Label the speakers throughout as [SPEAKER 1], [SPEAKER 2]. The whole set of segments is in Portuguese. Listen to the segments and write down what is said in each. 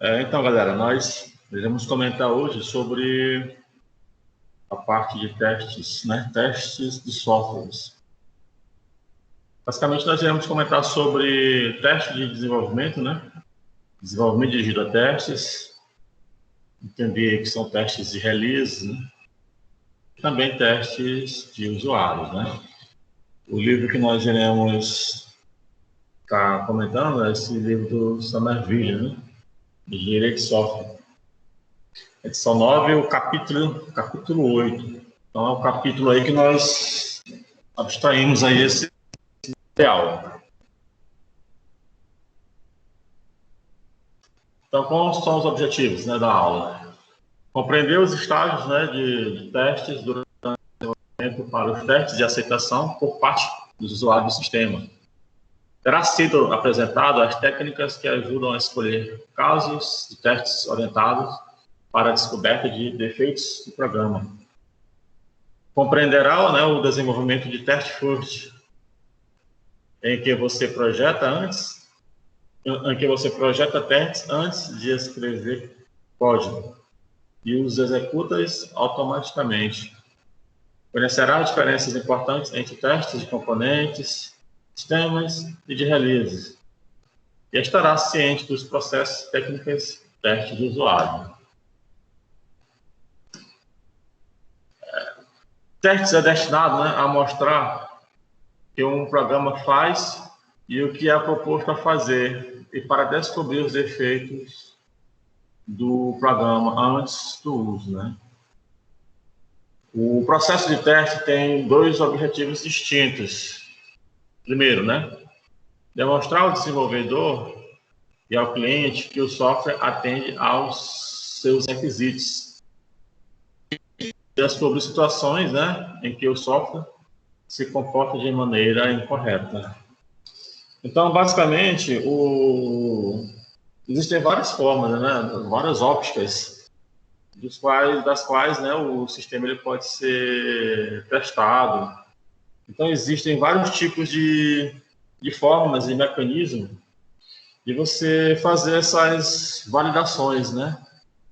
[SPEAKER 1] Então, galera, nós iremos comentar hoje sobre a parte de testes, né? Testes de softwares. Basicamente, nós iremos comentar sobre testes de desenvolvimento, né? Desenvolvimento dirigido a testes, entender que são testes de release, né? Também testes de usuários, né? O livro que nós iremos estar comentando é esse livro do Somerville, né? Engenharia de software. Edição 9, o capítulo 8. Então, é o capítulo aí que nós abstraímos aí esse material. Então, quais são os objetivos, né, da aula? Compreender os estágios, né, de testes durante o desenvolvimento para os testes de aceitação por parte dos usuários do sistema. Terá sido apresentado as técnicas que ajudam a escolher casos de testes orientados para a descoberta de defeitos do programa. Compreenderá, né, o desenvolvimento de test first, em que você projeta testes antes de escrever código e os executa automaticamente. Conhecerá as diferenças importantes entre testes de componentes, sistemas e de releases. E estará ciente dos processos técnicos de teste do usuário. Testes é destinado, né, a mostrar que um programa faz e o que é proposto a fazer, e para descobrir os defeitos do programa antes do uso, né? O processo de teste tem dois objetivos distintos. Primeiro, né, demonstrar ao desenvolvedor e ao cliente que o software atende aos seus requisitos. E sobre situações, né, em que o software se comporta de maneira incorreta. Então, basicamente, existem várias formas, né, várias ópticas, das quais, né, o sistema ele pode ser testado. Então, existem vários tipos de formas e mecanismos de você fazer essas validações, né,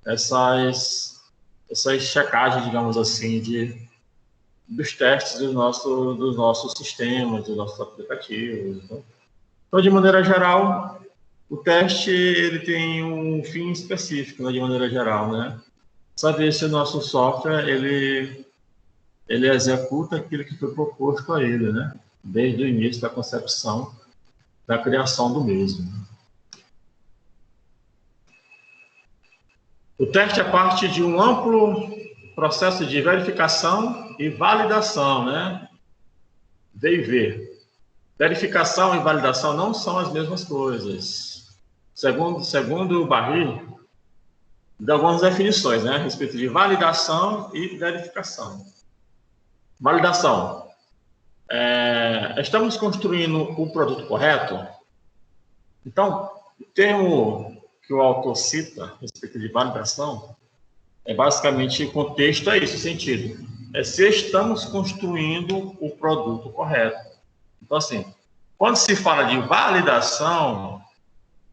[SPEAKER 1] essas checagens, digamos assim, dos testes dos nossos sistemas, dos nossos aplicativos. Então, de maneira geral, o teste ele tem um fim específico, né, de maneira geral, né? Saber se o nosso software ele executa aquilo que foi proposto a ele, né? Desde o início da concepção, da criação do mesmo. O teste é parte de um amplo processo de verificação e validação, né? V&V. Verificação e validação não são as mesmas coisas. Segundo o Barry, de algumas definições, né, a respeito de validação e verificação. Validação. Estamos construindo o produto correto? Então, o termo que o autor cita a respeito de validação é basicamente o contexto, é isso, o sentido. É se estamos construindo o produto correto. Então, assim, quando se fala de validação,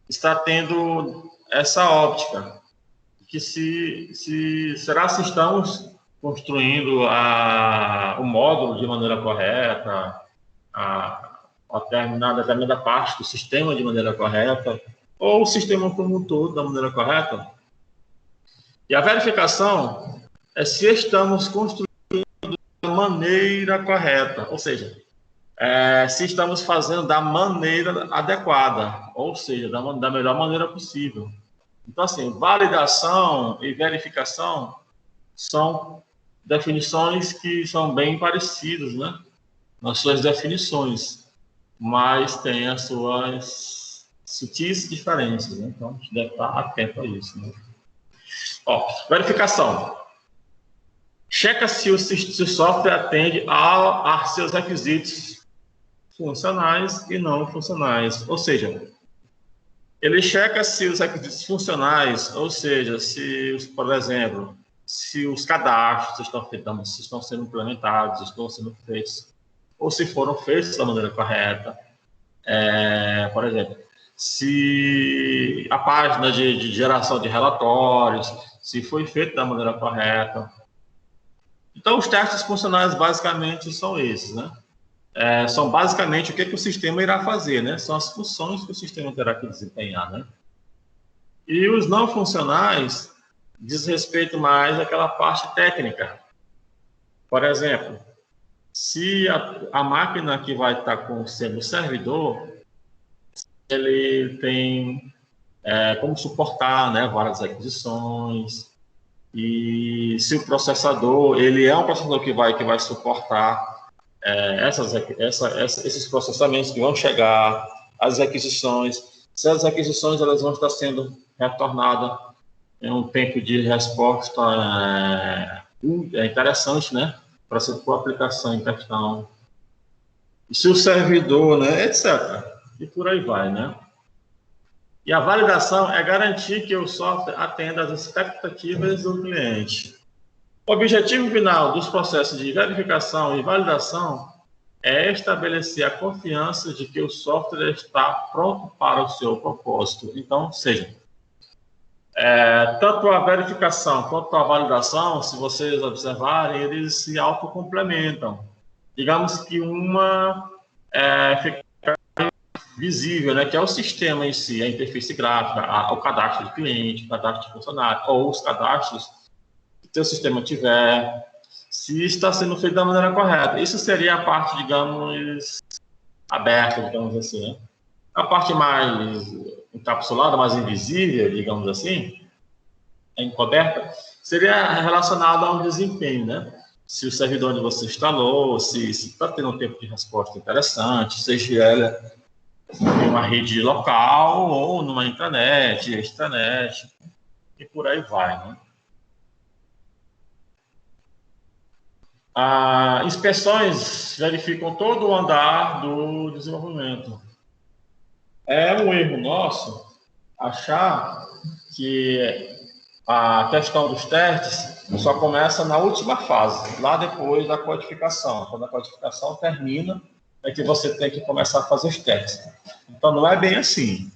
[SPEAKER 1] está tendo essa óptica, que será se estamos construindo o módulo de maneira correta, a determinada parte do sistema de maneira correta, ou o sistema como um todo da maneira correta. E a verificação é se estamos construindo da maneira correta, ou seja, se estamos fazendo da maneira adequada, ou seja, da melhor maneira possível. Então, assim, validação e verificação são definições que são bem parecidas, né? Nas suas definições, mas tem as suas sutis diferenças, né? Então, a gente deve estar atento a isso, né? Verificação. Checa se o software atende a seus requisitos funcionais e não funcionais. Ou seja, ele checa se os requisitos funcionais, ou seja, por exemplo, se os cadastros estão sendo implementados, estão sendo feitos, ou se foram feitos da maneira correta. Por exemplo, se a página de geração de relatórios, se foi feita da maneira correta. Então, os testes funcionais basicamente são esses, né? São basicamente o que o sistema irá fazer, né? São as funções que o sistema terá que desempenhar, né? E os não funcionais diz respeito mais àquela parte técnica. Por exemplo, se a máquina que vai estar sendo o servidor, ele tem como suportar, né, várias aquisições, e se o processador, ele é um processador que vai suportar esses processamentos que vão chegar, as aquisições, se as aquisições elas vão estar sendo retornadas em um tempo de resposta interessante, né, para a sua aplicação em questão, e se o servidor, né, etc. E por aí vai, né? E a validação é garantir que o software atenda às expectativas do cliente. O objetivo final dos processos de verificação e validação é estabelecer a confiança de que o software está pronto para o seu propósito. Então, ou seja, tanto a verificação quanto a validação, se vocês observarem, eles se autocomplementam. Digamos que uma fica visível, né, que é o sistema em si, a interface gráfica, o cadastro de cliente, o cadastro de funcionário, ou os cadastros que o seu sistema tiver, se está sendo feito da maneira correta. Isso seria a parte, digamos, aberta, digamos assim, né? A parte mais encapsulada, mais invisível, digamos assim, encoberta, seria relacionada ao desempenho, né? Se o servidor onde você instalou, se está tendo um tempo de resposta interessante, seja ela em uma rede local ou numa intranet, extranet, e por aí vai, né? Inspeções verificam todo o andar do desenvolvimento. É um erro nosso achar que a questão dos testes só começa na última fase, lá depois da codificação. Quando a codificação termina, é que você tem que começar a fazer os testes. Então, não é bem assim.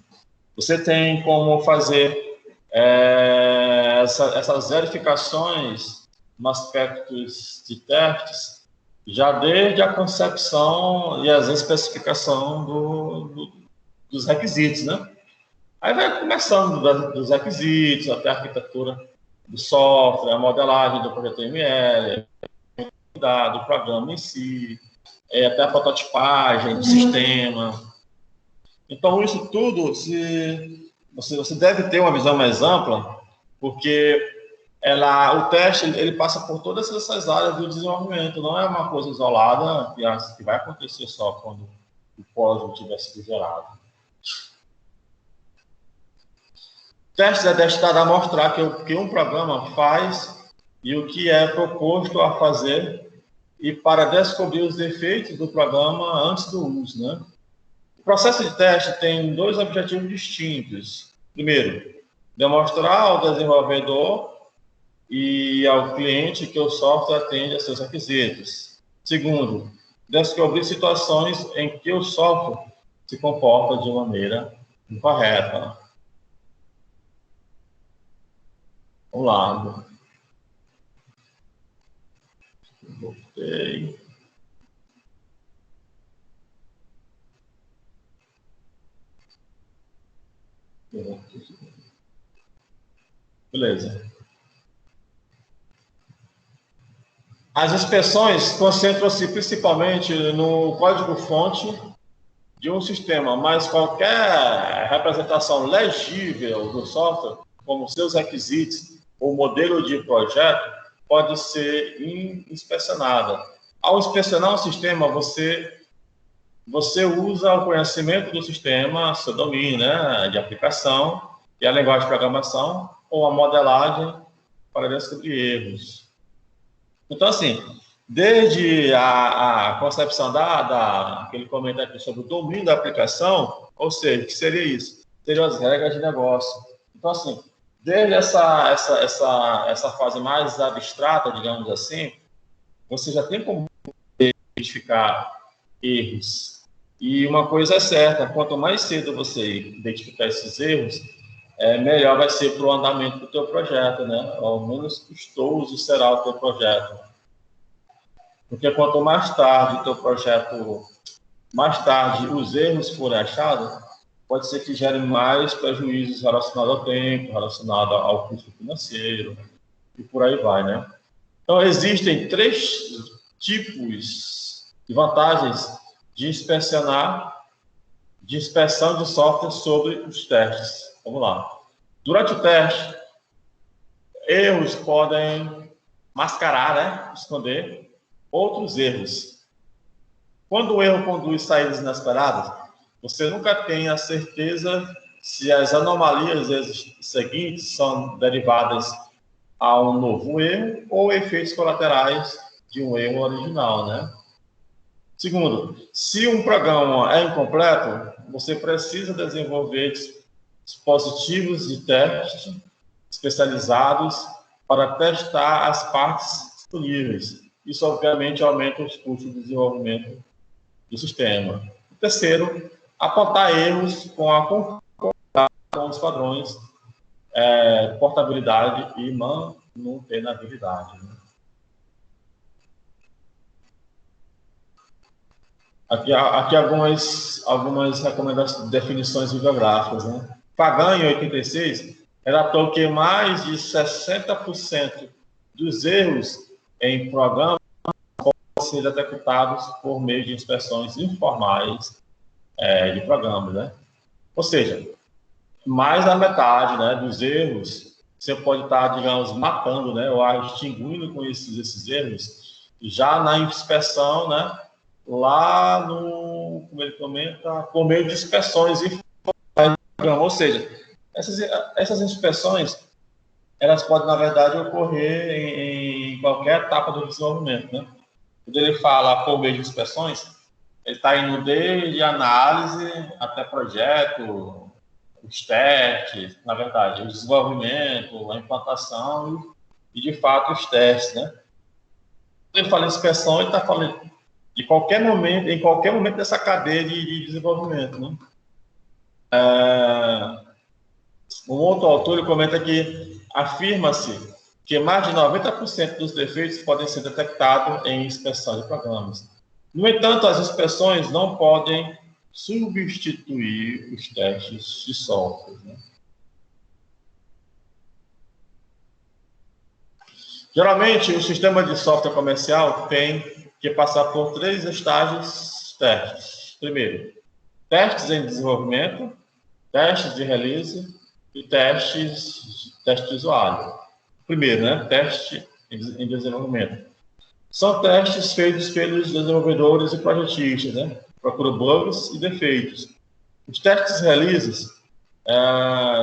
[SPEAKER 1] Você tem como fazer essas verificações no aspecto de testes, já desde a concepção e as especificação dos requisitos, né? Aí vai começando dos requisitos, até a arquitetura do software, a modelagem do projeto ML, do programa em si, até a prototipagem do sistema. Então, isso tudo, você deve ter uma visão mais ampla, porque o teste ele passa por todas essas áreas do desenvolvimento, não é uma coisa isolada que vai acontecer só quando o código tiver sido gerado. Testes é destinado a mostrar o que um programa faz e o que é proposto a fazer, e para descobrir os defeitos do programa antes do uso, né? O processo de teste tem dois objetivos distintos. Primeiro, demonstrar ao desenvolvedor e ao cliente que o software atende a seus requisitos. Segundo, descobrir situações em que o software se comporta de maneira incorreta. Vamos lá. Voltei. Beleza. As inspeções concentram-se principalmente no código-fonte de um sistema, mas qualquer representação legível do software, como seus requisitos ou modelo de projeto, pode ser inspecionada. Ao inspecionar um sistema, você usa o conhecimento do sistema, seu domínio, né, de aplicação, e a linguagem de programação, ou a modelagem para descobrir erros. Então, assim, desde a concepção aquele comentário sobre o domínio da aplicação, ou seja, o que seria isso? Seriam as regras de negócio. Então, assim, desde essa fase mais abstrata, digamos assim, você já tem como identificar erros E uma coisa é certa, quanto mais cedo você identificar esses erros, melhor vai ser para o andamento do teu projeto, né? Ao menos custoso será o teu projeto. Porque quanto mais tarde o teu projeto, mais tarde os erros forem achados, pode ser que gere mais prejuízos relacionados ao tempo, relacionados ao custo financeiro, e por aí vai, né? Então, existem 3 tipos de vantagens de inspeção de software sobre os testes. Vamos lá. Durante o teste, erros podem mascarar, né? Esconder outros erros. Quando o erro conduz saídas inesperadas, você nunca tem a certeza se as anomalias seguintes são derivadas a um novo erro ou efeitos colaterais de um erro original, né? Segundo, se um programa é incompleto, você precisa desenvolver dispositivos de teste especializados para testar as partes disponíveis. Isso, obviamente, aumenta os custos de desenvolvimento do sistema. Terceiro, apontar erros com a concordância com os padrões, portabilidade e manutenabilidade. Né? Aqui algumas recomendações, definições bibliográficas. Né? Pagan, em 86, relatou que mais de 60% dos erros em programas podem ser detectados por meio de inspeções informais de programas. Né? Ou seja, mais da metade, né, dos erros você pode estar, digamos, matando, né, ou extinguindo com esses erros já na inspeção, né, lá no, como ele comenta, por meio de inspeções informais. Ou seja, essas inspeções, elas podem, na verdade, ocorrer em qualquer etapa do desenvolvimento, né? Quando ele fala por meio de inspeções, ele está indo desde análise até projeto, os testes, na verdade, o desenvolvimento, a implantação e, de fato, os testes, né? Quando ele fala em inspeção, ele está falando de qualquer momento, em qualquer momento dessa cadeia de desenvolvimento, né? Um outro autor ele comenta que afirma-se que mais de 90% dos defeitos podem ser detectados em inspeção de programas. No entanto, as inspeções não podem substituir os testes de software. Né? Geralmente, o sistema de software comercial tem que passar por 3 estágios de testes. Primeiro, testes em desenvolvimento, testes de release e teste de usuário. Primeiro, né? Teste em desenvolvimento. São testes feitos pelos desenvolvedores e projetistas, né? Procura bugs e defeitos. Os testes releases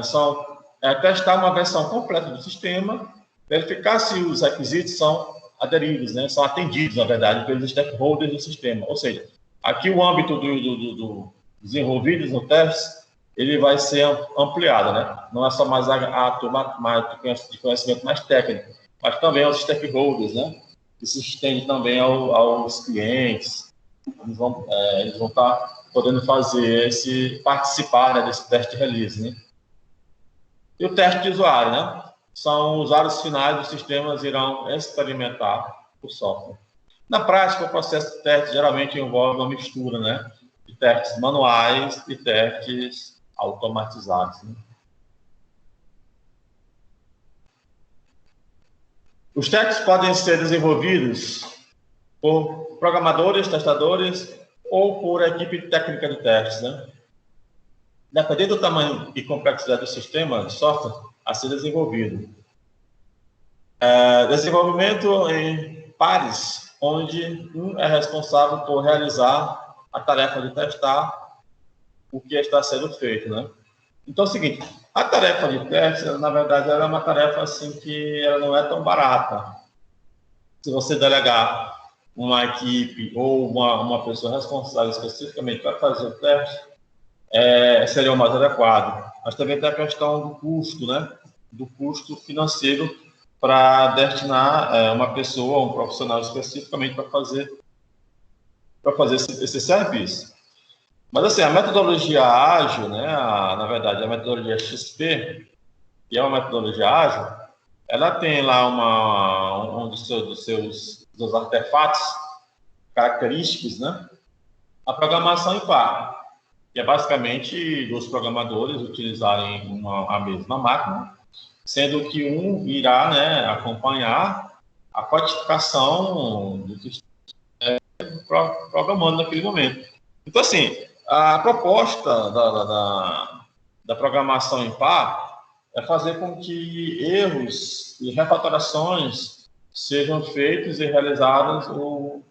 [SPEAKER 1] são testar uma versão completa do sistema, verificar se os requisitos são aderidos, né? São atendidos, na verdade, pelos stakeholders do sistema. Ou seja, aqui o âmbito do desenvolvidos no teste, ele vai ser ampliado, né? Não é só mais a turma de conhecimento mais técnico, mas também aos stakeholders, né? Isso se estende também aos clientes. Eles vão estar podendo participar, né, desse teste de release, né? E o teste de usuário, né? São usuários finais dos sistemas irão experimentar o software. Na prática, o processo de teste geralmente envolve uma mistura, né, de testes manuais e testes automatizados. Né? Os testes podem ser desenvolvidos por programadores, testadores ou por equipe técnica de testes, né? Dependendo do tamanho e complexidade do sistema de software a ser desenvolvido. Desenvolvimento em pares, onde um é responsável por realizar a tarefa de testar o que está sendo feito, né? Então é o seguinte, a tarefa de teste, na verdade, ela é uma tarefa assim que ela não é tão barata. Se você delegar uma equipe ou uma pessoa responsável especificamente para fazer o teste, seria o mais adequado. Mas também tem a questão do custo, né? Do custo financeiro para destinar uma pessoa, um profissional especificamente para fazer esse serviço. Mas, assim, a metodologia ágil, né, na verdade, a metodologia XP, que é uma metodologia ágil, ela tem lá um dos seus artefatos característicos, né, a programação em par, que é basicamente dos programadores utilizarem a mesma máquina, sendo que um irá, né, acompanhar a codificação do que está programando naquele momento. Então, assim, a proposta da programação em par é fazer com que erros e refatorações sejam feitos e realizados o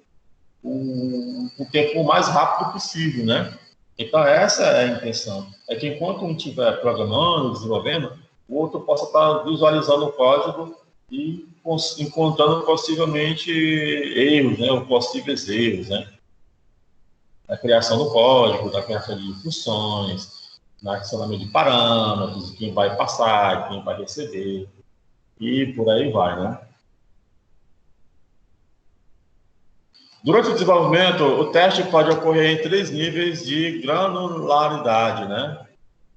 [SPEAKER 1] tempo mais rápido possível, né? Então, essa é a intenção. É que enquanto um estiver programando, desenvolvendo, o outro possa estar visualizando o código e encontrando possivelmente erros, né? Ou possíveis erros, né? Na criação do código, na criação de funções, no adicionamento de parâmetros, quem vai passar, quem vai receber, e por aí vai, né? Durante o desenvolvimento, o teste pode ocorrer em 3 níveis de granularidade, né?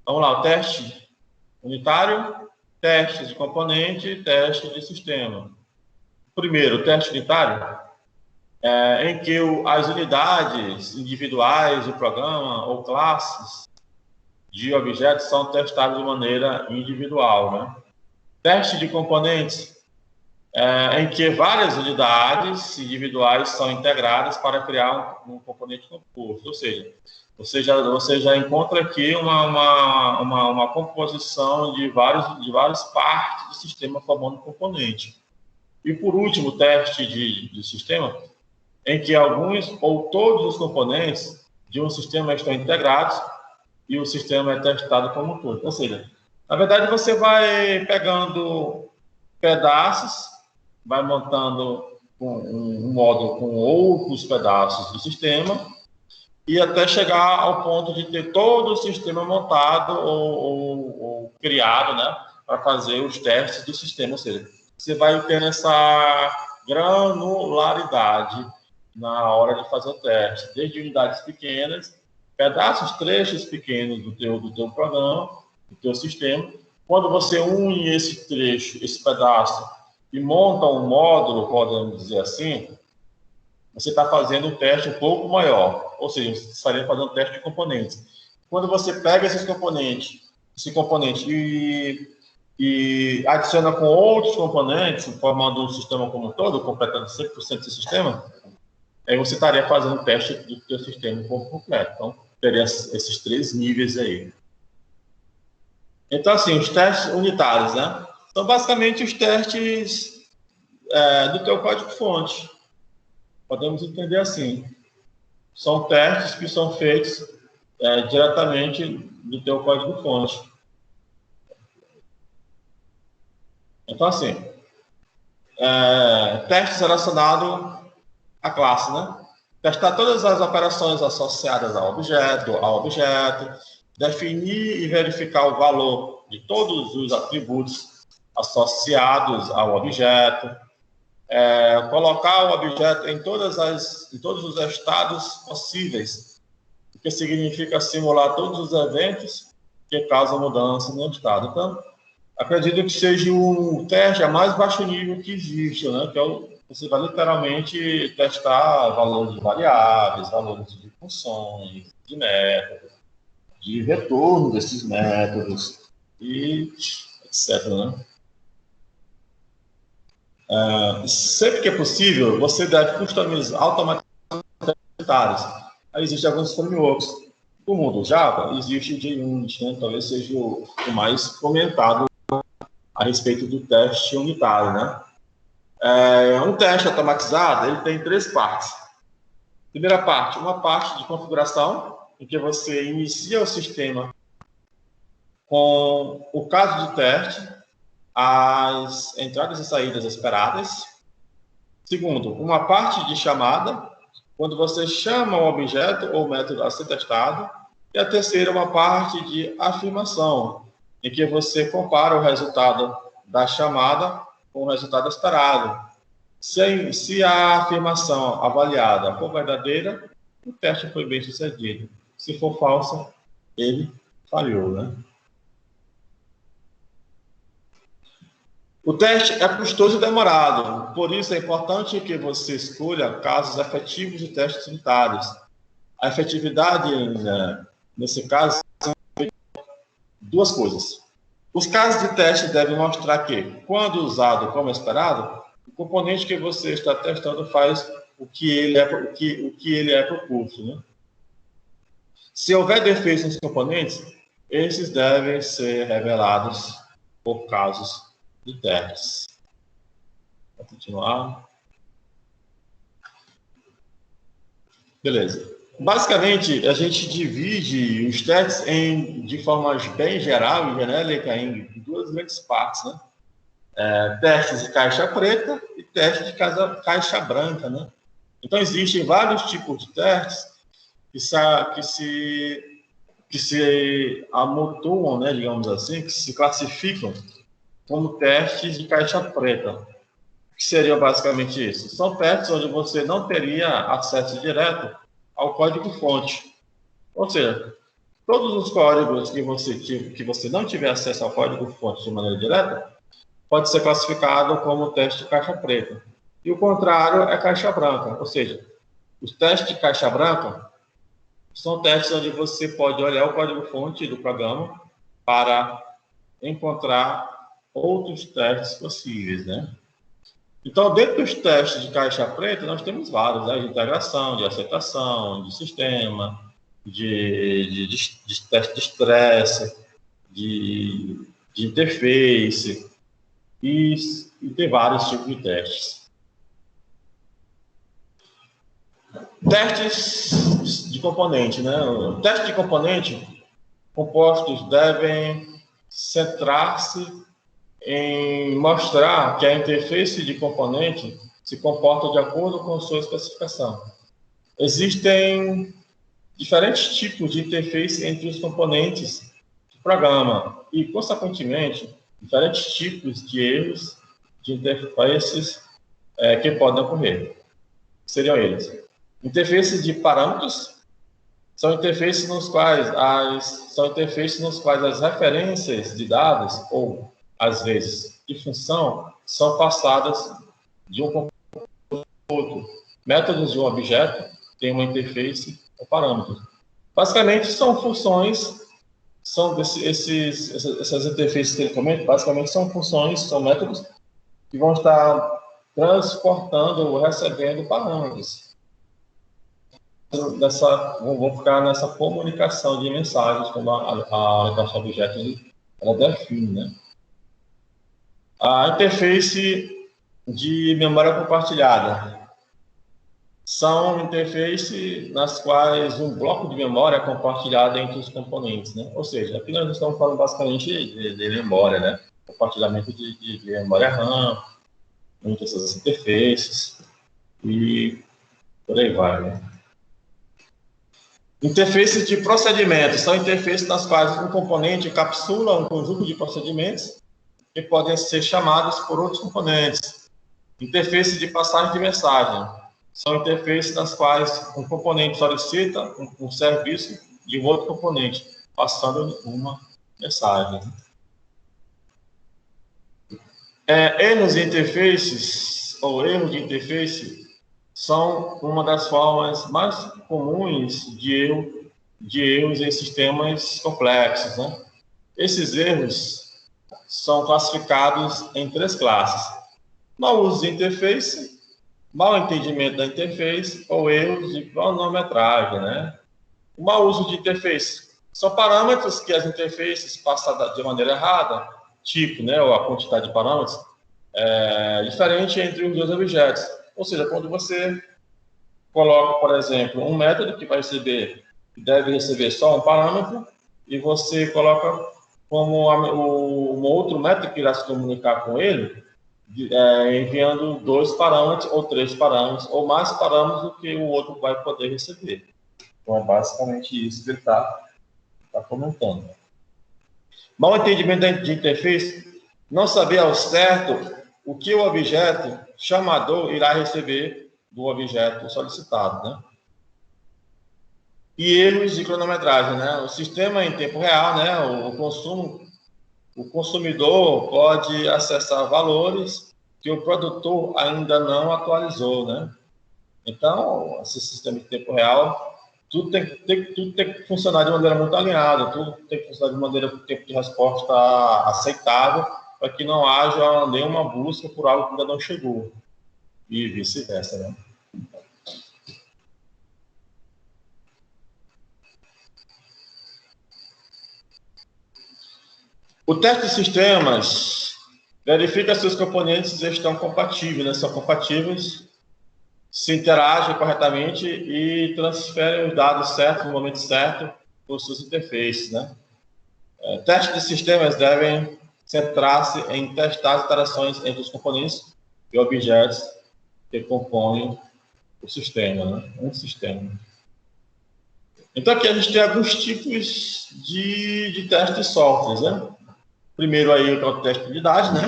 [SPEAKER 1] Vamos lá, o teste unitário, teste de componente e teste de sistema. Primeiro, o teste unitário, em que as unidades individuais do programa ou classes de objetos são testados de maneira individual, né? Teste de componentes, em que várias unidades individuais são integradas para criar um componente composto, ou seja, você já encontra aqui uma composição de várias partes do sistema formando um componente. E, por último, o teste de sistema, em que alguns ou todos os componentes de um sistema estão integrados e o sistema é testado como um todo. Ou seja, na verdade, você vai pegando pedaços, vai montando um módulo com outros pedaços do sistema e até chegar ao ponto de ter todo o sistema montado ou criado, né, para fazer os testes do sistema. Ou seja, você vai tendo essa granularidade na hora de fazer o teste, desde unidades pequenas, pedaços, trechos pequenos do teu programa, do teu sistema. Quando você une esse trecho, esse pedaço, e monta um módulo, podemos dizer assim, você está fazendo um teste um pouco maior, ou seja, você estaria fazendo um teste de componentes. Quando você pega esse componente e adiciona com outros componentes, formando um sistema como um todo, completando 100% desse sistema, aí você estaria fazendo um teste do seu sistema por completo. Então, teria esses 3 níveis aí. Então, assim, os testes unitários, né? São basicamente os testes do teu código-fonte. Podemos entender assim. São testes que são feitos diretamente do teu código-fonte. Então, assim, testes relacionados à classe, né? Testar todas as operações associadas ao objeto, definir e verificar o valor de todos os atributos associados ao objeto, colocar o objeto em todos os estados possíveis, o que significa simular todos os eventos que causam mudança no estado. Então, acredito que seja o teste a mais baixo nível que existe, né? Que você vai literalmente testar valores de variáveis, valores de funções, de métodos, de retorno desses métodos e etc, né? Sempre que é possível, você deve customizar automatizar. Aí existem alguns frameworks. No mundo Java, existe o JUnit, né? Talvez seja o mais comentado a respeito do teste unitário, né? Um teste automatizado, ele tem 3 partes. Primeira parte, uma parte de configuração, em que você inicia o sistema com o caso de teste, as entradas e saídas esperadas. Segundo, uma parte de chamada, quando você chama o objeto ou método a ser testado. E a terceira, uma parte de afirmação, em que você compara o resultado da chamada com o resultado esperado. Se a afirmação avaliada for verdadeira, o teste foi bem sucedido. Se for falsa, ele falhou, né? O teste é custoso e demorado, por isso é importante que você escolha casos efetivos de testes unitários. A efetividade, né, nesse caso, são duas coisas. Os casos de teste devem mostrar que, quando usado como esperado, o componente que você está testando faz o que ele é proposto, né? Se houver defeitos nos componentes, esses devem ser revelados por casos de testes. Vou continuar. Beleza. Basicamente, a gente divide os testes de forma bem geral e genérica em duas grandes partes, né? Testes de caixa preta e testes de caixa branca, né? Então, existem vários tipos de testes que se amontoam, né, digamos assim, que se classificam como testes de caixa preta. O que seria basicamente isso? São testes onde você não teria acesso direto ao código-fonte. Ou seja, todos os códigos que você não tiver acesso ao código-fonte de maneira direta, pode ser classificado como teste de caixa preta. E o contrário é caixa branca. Ou seja, os testes de caixa branca são testes onde você pode olhar o código-fonte do programa para encontrar outros testes possíveis, né? Então, dentro dos testes de caixa preta, nós temos vários, né? De integração, de aceitação, de sistema, de teste de estresse, de interface, e tem vários tipos de testes. Testes de componente, né? O teste de componente, compostos devem centrar-se em mostrar que a interface de componente se comporta de acordo com sua especificação. Existem diferentes tipos de interface entre os componentes do programa e, consequentemente, diferentes tipos de erros de interfaces que podem ocorrer. Seriam eles: interfaces de parâmetros são interfaces nos quais as referências de dados ou, às vezes, de função são passadas de um componente para outro. Métodos de um objeto têm uma interface ou parâmetros. Basicamente, são funções, essas interfaces que ele comenta, basicamente são funções, são métodos que vão estar transportando ou recebendo parâmetros. Vão ficar nessa comunicação de mensagens, como a caixa de objetos ela define, né? A interface de memória compartilhada são interfaces nas quais um bloco de memória é compartilhado entre os componentes, né? Ou seja, aqui nós estamos falando basicamente de memória, né? Compartilhamento de memória RAM entre essas interfaces e por aí vai, né? Interfaces de procedimentos são interfaces nas quais um componente encapsula um conjunto de procedimentos que podem ser chamados por outros componentes. Interfaces de passagem de mensagem são interfaces nas quais um componente solicita um serviço de um outro componente, passando uma mensagem. Erros de interfaces ou erros de interface são uma das formas mais comuns de erros em sistemas complexos, né? Esses erros são classificados em três classes: mau uso de interface, mau entendimento da interface ou erros de cronometragem, né? O mau uso de interface são parâmetros que as interfaces passam de maneira errada, tipo, né, ou a quantidade de parâmetros, diferente entre os dois objetos. Ou seja, quando você coloca, por exemplo, um método que deve receber só um parâmetro, e você coloca como um outro método que irá se comunicar com ele, enviando 2 parâmetros, ou 3 parâmetros, ou mais parâmetros do que o outro vai poder receber. Então, é basicamente isso que ele está comentando. Mau entendimento de interface, não saber ao certo o que o objeto chamador irá receber do objeto solicitado, né? e erros de cronometragem, né? O sistema em tempo real, né? O consumidor pode acessar valores que o produtor ainda não atualizou, né? Então, esse sistema de tempo real, tudo tem que funcionar de maneira muito alinhada, tudo tem que funcionar de maneira que o tempo de resposta aceitável, para que não haja nenhuma busca por algo que ainda não chegou, e vice-versa, né? O teste de sistemas verifica se os componentes estão compatíveis, né? São compatíveis, se interagem corretamente e transferem os dados certos no momento certo por suas interfaces, né? Testes de sistemas devem centrar-se em testar as interações entre os componentes e objetos que compõem o sistema, né? Um sistema. Então, aqui a gente tem alguns tipos de testes de softwares, né? Primeiro aí é o teste de unidade, né?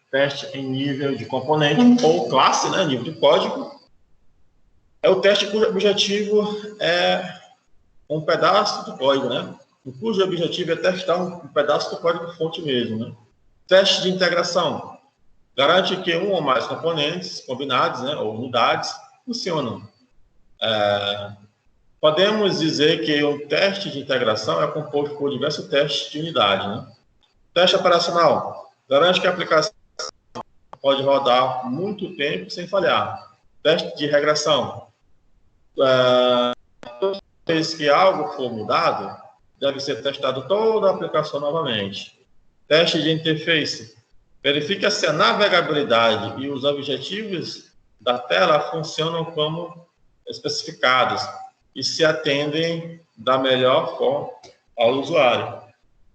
[SPEAKER 1] Teste em nível de componente ou classe, né? Nível de código. É o teste cujo objetivo é um pedaço do código, né? Cujo objetivo é testar um pedaço do código fonte mesmo, né? Teste de integração. Garante que um ou mais componentes combinados, né, ou unidades, funcionam. Podemos dizer que um teste de integração é composto por diversos testes de unidade, né? Teste operacional. Garante que a aplicação pode rodar muito tempo sem falhar. Teste de regressão. Toda vez que algo for mudado, deve ser testado toda a aplicação novamente. Teste de interface. Verifica se a navegabilidade e os objetivos da tela funcionam como especificados e se atendem da melhor forma ao usuário.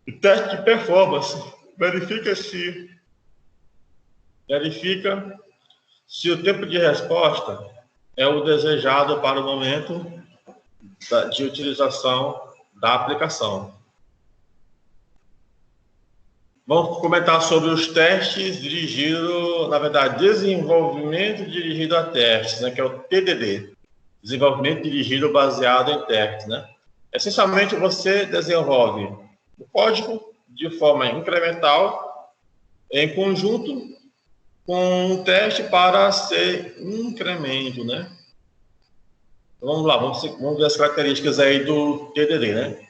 [SPEAKER 1] O teste de performance verifica se o tempo de resposta é o desejado para o momento de utilização da aplicação. Vamos comentar sobre os testes dirigidos, na verdade, desenvolvimento dirigido a testes, né, que é o TDD, desenvolvimento dirigido baseado em testes, né? Essencialmente, você desenvolve o código de forma incremental, em conjunto com um teste para ser incremento, né? Então, vamos lá, vamos ver as características aí do TDD, né?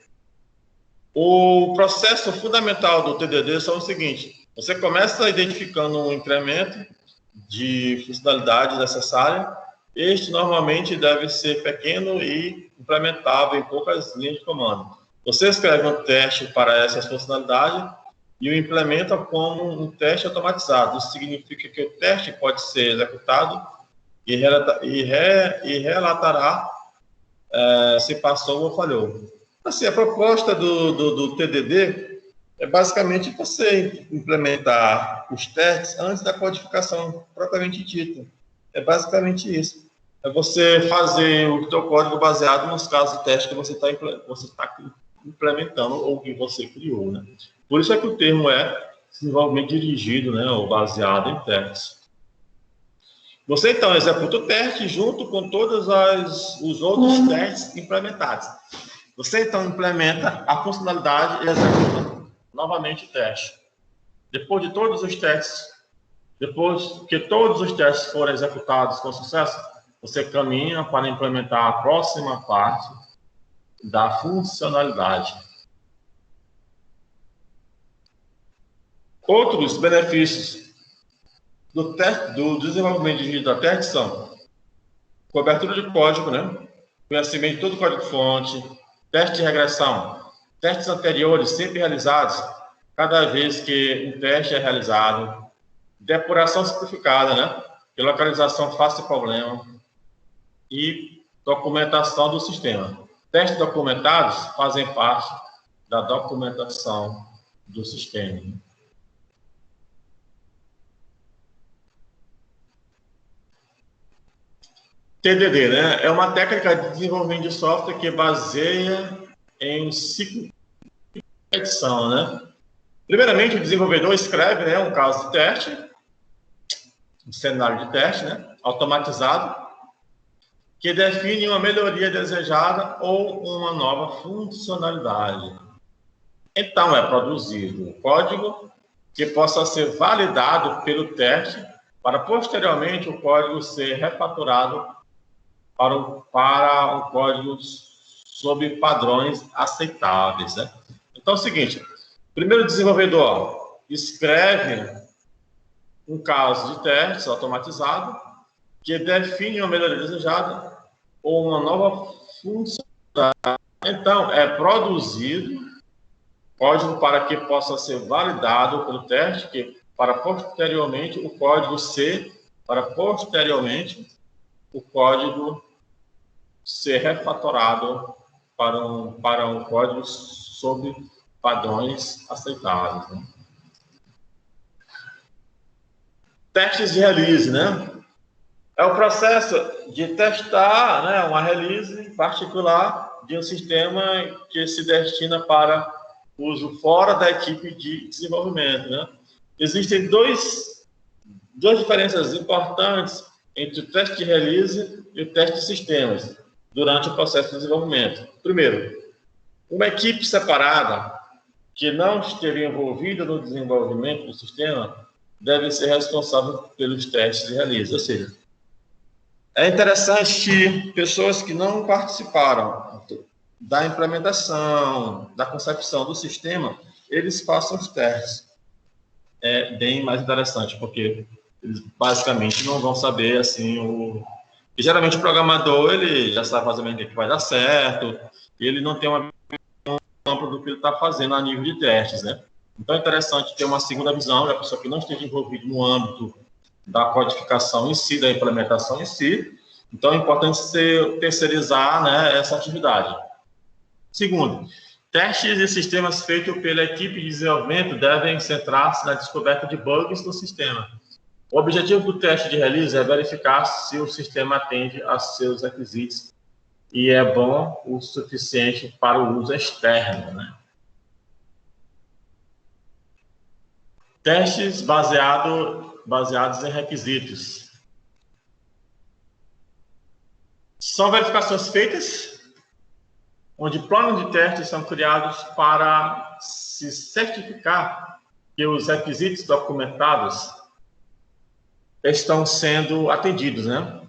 [SPEAKER 1] O processo fundamental do TDD são o seguinte: você começa identificando um incremento de funcionalidade necessária. Este normalmente deve ser pequeno e implementável em poucas linhas de comando. Você escreve um teste para essas funcionalidades e o implementa como um teste automatizado. Isso significa que o teste pode ser executado e relatará se passou ou falhou. Assim, a proposta do TDD é basicamente você implementar os testes antes da codificação propriamente dita. É basicamente isso. É você fazer o teu código baseado nos casos de teste que você está implementando ou que você criou, né? Por isso é que o termo é desenvolvimento dirigido, né, ou baseado em testes. Você, então, executa o teste junto com todos os outros testes implementados. Você, então, implementa a funcionalidade e executa novamente o teste. Depois de todos os testes, depois que todos os testes forem executados com sucesso, você caminha para implementar a próxima parte da funcionalidade. Outros benefícios do desenvolvimento dirigido a teste são cobertura de código, né? Conhecimento de todo o código-fonte, teste de regressão, testes anteriores sempre realizados cada vez que um teste é realizado, depuração simplificada, né? De localização fácil de problema e documentação do sistema. Testes documentados fazem parte da documentação do sistema. TDD, né? É uma técnica de desenvolvimento de software que baseia em um ciclo de repetição, né? Primeiramente, o desenvolvedor escreve, né, um caso de teste, um cenário de teste, né, automatizado, que define uma melhoria desejada ou uma nova funcionalidade. Então, é produzido um código que possa ser validado pelo teste para, posteriormente, o código ser refatorado para um código sob padrões aceitáveis, né? Então, é o seguinte, primeiro o desenvolvedor escreve um caso de teste automatizado que define uma melhoria desejada ou uma nova funcionalidade. Então, é produzido código para que possa ser validado pelo teste, para posteriormente o código ser refatorado para um código sob padrões aceitáveis, né? Testes de release, né? É o processo de testar, né, uma release particular de um sistema que se destina para uso fora da equipe de desenvolvimento, né? Existem duas diferenças importantes entre o teste de release e o teste de sistemas durante o processo de desenvolvimento. Primeiro, uma equipe separada que não esteja envolvida no desenvolvimento do sistema deve ser responsável pelos testes de release, ou seja, é interessante que pessoas que não participaram da implementação, da concepção do sistema, eles façam os testes. É bem mais interessante, porque eles basicamente não vão saber, assim, E geralmente o programador, ele já sabe mais ou menos o que vai dar certo, e ele não tem uma visão ampla do que ele está fazendo a nível de testes, né? Então é interessante ter uma segunda visão da pessoa que não esteja envolvida no âmbito da codificação em si, da implementação em si. Então é importante você terceirizar, né, essa atividade. Segundo, testes de sistemas feitos pela equipe de desenvolvimento devem centrar-se na descoberta de bugs no sistema. O objetivo do teste de release é verificar se o sistema atende a seus requisitos e é bom o suficiente para o uso externo, né? Testes baseados em requisitos. São verificações feitas onde planos de testes são criados para se certificar que os requisitos documentados estão sendo atendidos, né?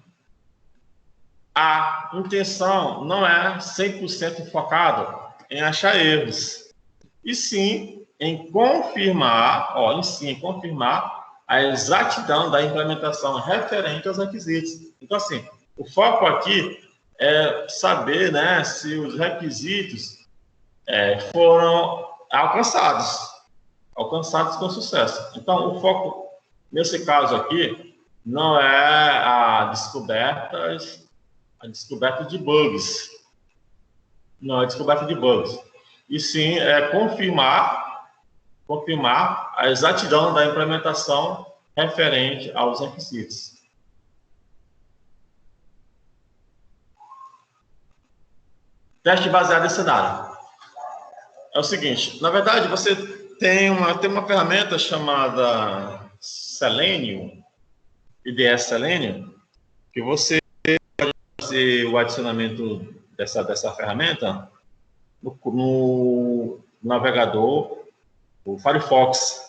[SPEAKER 1] A intenção não é 100% focado em achar erros, e sim em confirmar a exatidão da implementação referente aos requisitos. Então, assim, o foco aqui é saber, né, se os requisitos foram alcançados com sucesso. Então, o foco, nesse caso aqui, não é a descoberta de bugs. Não é descoberta de bugs. E sim é confirmar a exatidão da implementação referente aos requisitos. Teste baseado em cenário. É o seguinte, na verdade, você tem uma ferramenta chamada Selenium, IDE Selenium, que você pode fazer o adicionamento dessa ferramenta no navegador, o Firefox.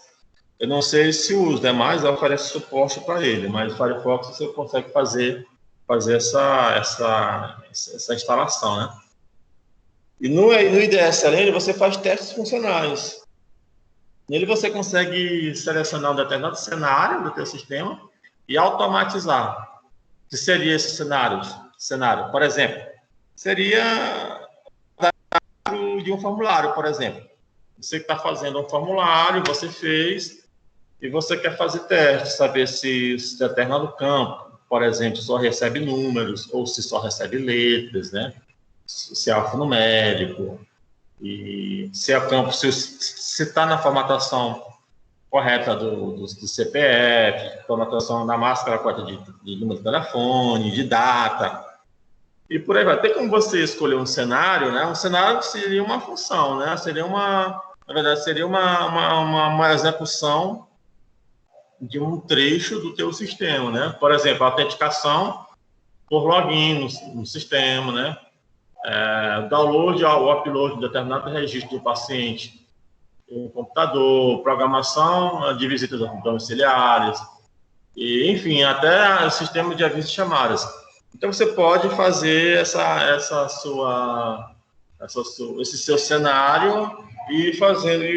[SPEAKER 1] Eu não sei se os demais oferecem suporte para ele, mas o Firefox você consegue fazer essa instalação, né? E no IDE Selenium você faz testes funcionais. Nele você consegue selecionar um determinado cenário do teu sistema e automatizar. O que seria esse cenário? Por exemplo, seria de um formulário, por exemplo. Você está fazendo um formulário, você fez, e você quer fazer teste, saber se determinado campo, por exemplo, só recebe números, ou se só recebe letras, né? Se é alfanumérico, e se é campo, se está na formatação correta do CPF, formatação da máscara correta de número de telefone, de data, e por aí vai. Tem como você escolher um cenário, né? Um cenário seria uma função, né? Na verdade, seria uma execução de um trecho do teu sistema, né? Por exemplo, a autenticação por login no sistema, né? Download ou upload de determinado registro do paciente no computador, programação de visitas domiciliares, e, enfim, até sistema de aviso de chamadas. Então, você pode fazer esse seu cenário e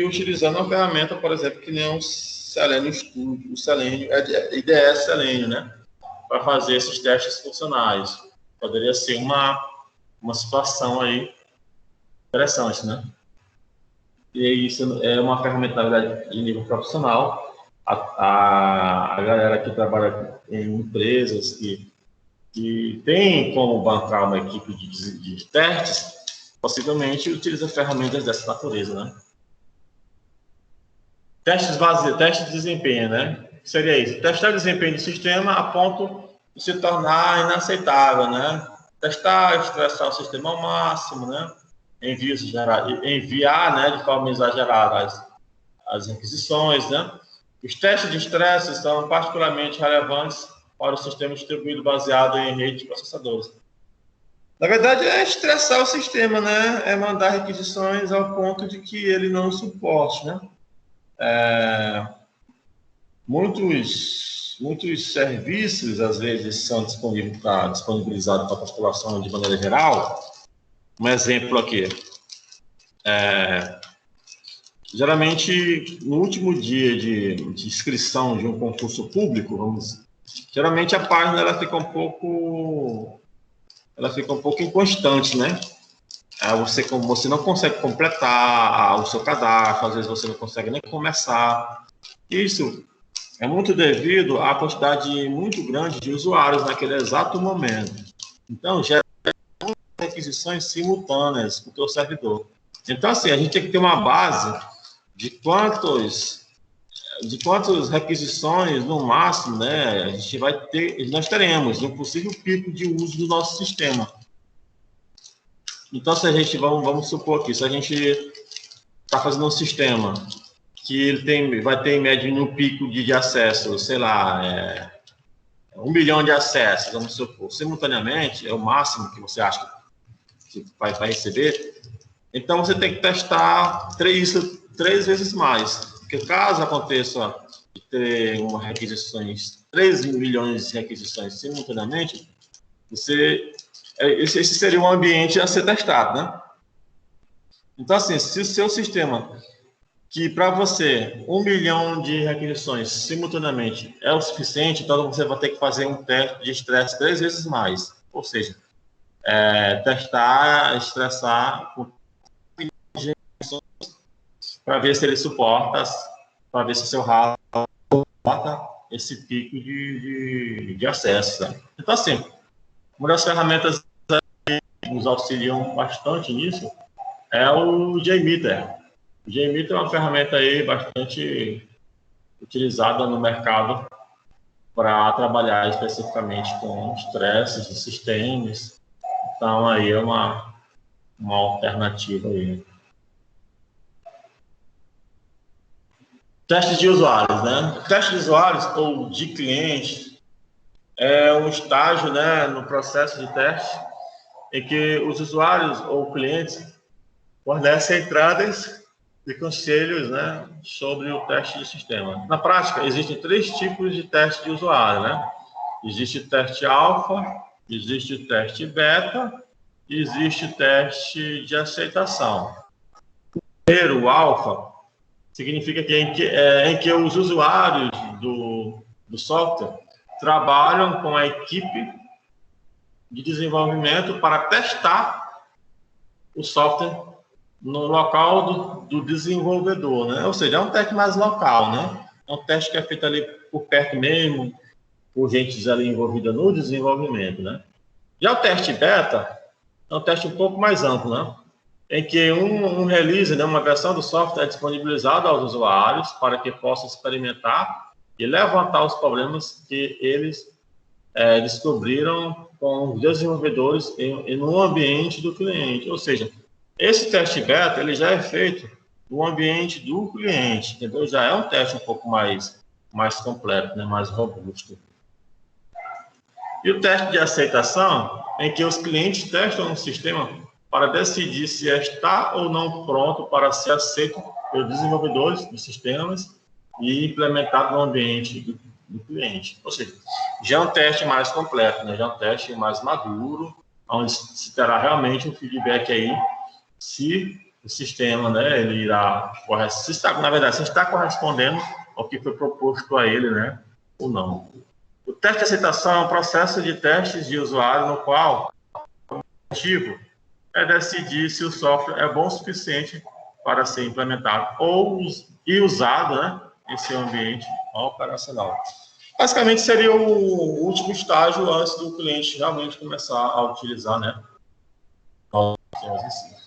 [SPEAKER 1] utilizando uma ferramenta, por exemplo, que nem o Selenium Studio, o Selenium, IDE Selenium, né? Para fazer esses testes funcionais. Poderia ser uma situação aí interessante, né? E isso é uma ferramenta, na verdade, de nível profissional. A galera que trabalha em empresas que tem como bancar uma equipe de testes, possivelmente utiliza ferramentas dessa natureza, né? Teste de desempenho, né? Seria isso. Testar o desempenho do sistema a ponto de se tornar inaceitável, né? Testar, estressar o sistema ao máximo, né? Enviar, né, de forma exagerada as requisições, né? Os testes de estresse são particularmente relevantes para o sistema distribuído baseado em rede de processadores. Na verdade, é estressar o sistema, né? É mandar requisições ao ponto de que ele não suporte, né? Muitos serviços, às vezes, são disponibilizados para a população de maneira geral. Um exemplo aqui. Geralmente, no último dia de inscrição de um concurso público, geralmente a página ela fica um pouco inconstante, né? Você não consegue completar o seu cadastro, às vezes você não consegue nem começar. Isso é muito devido à quantidade muito grande de usuários naquele exato momento. Então, gera requisições simultâneas para o teu servidor. Então, assim, a gente tem que ter uma base de quantas requisições, no máximo, né, nós teremos um possível pico de uso do nosso sistema. Então, se a gente, vamos supor aqui, se a gente está fazendo um sistema que ele vai ter, em média, no pico de acesso, sei lá, 1 milhão de acessos, vamos supor, simultaneamente, é o máximo que você acha que vai receber, então você tem que testar três vezes mais, porque caso aconteça de ter 3 milhões de requisições simultaneamente, esse seria um ambiente a ser testado, né? Então, assim, se o seu sistema, que para você 1 milhão de requisições simultaneamente é o suficiente, então você vai ter que fazer um teste de estresse 3 vezes mais. Ou seja, estressar para ver se ele suporta, para ver se o seu hardware suporta esse pico de acesso. Né? Então, assim, uma das ferramentas que nos auxiliam bastante nisso é o JMeter. O JMeter é uma ferramenta aí bastante utilizada no mercado para trabalhar especificamente com estresses de sistemas. Então, aí é uma alternativa aí. Testes de usuários, né? Teste de usuários ou de clientes é um estágio, né, no processo de teste em que os usuários ou clientes fornecem entradas e conselhos, né, sobre o teste de sistema. Na prática, existem 3 tipos de teste de usuário, né? Existe o teste alfa, existe o teste beta e existe o teste de aceitação. O primeiro, o alfa, significa que em que os usuários do software trabalham com a equipe de desenvolvimento para testar o software no local do desenvolvedor, né? Ou seja, é um teste mais local, né? É um teste que é feito ali por perto mesmo, por gente ali envolvida no desenvolvimento, né? Já o teste beta é um teste um pouco mais amplo, né? Em que um release, né, uma versão do software é disponibilizada aos usuários para que possam experimentar e levantar os problemas que eles descobriram com os desenvolvedores no ambiente do cliente. Ou seja, esse teste beta ele já é feito no ambiente do cliente, entendeu? Já é um teste um pouco mais completo, né, mais robusto. E o teste de aceitação, em que os clientes testam um sistema para decidir se está ou não pronto para ser aceito pelos desenvolvedores dos sistemas e implementado no ambiente do cliente. Ou seja, já é um teste mais completo, né? Já é um teste mais maduro, onde se terá realmente um feedback aí se o sistema, né, ele irá, se está, na verdade, se está correspondendo ao que foi proposto a ele, né, ou não. O teste de aceitação é um processo de testes de usuário no qual o objetivo é decidir se o software é bom o suficiente para ser implementado e usado, né, em seu ambiente operacional. Basicamente, seria o último estágio antes do cliente realmente começar a utilizar, né, os sistemas em si.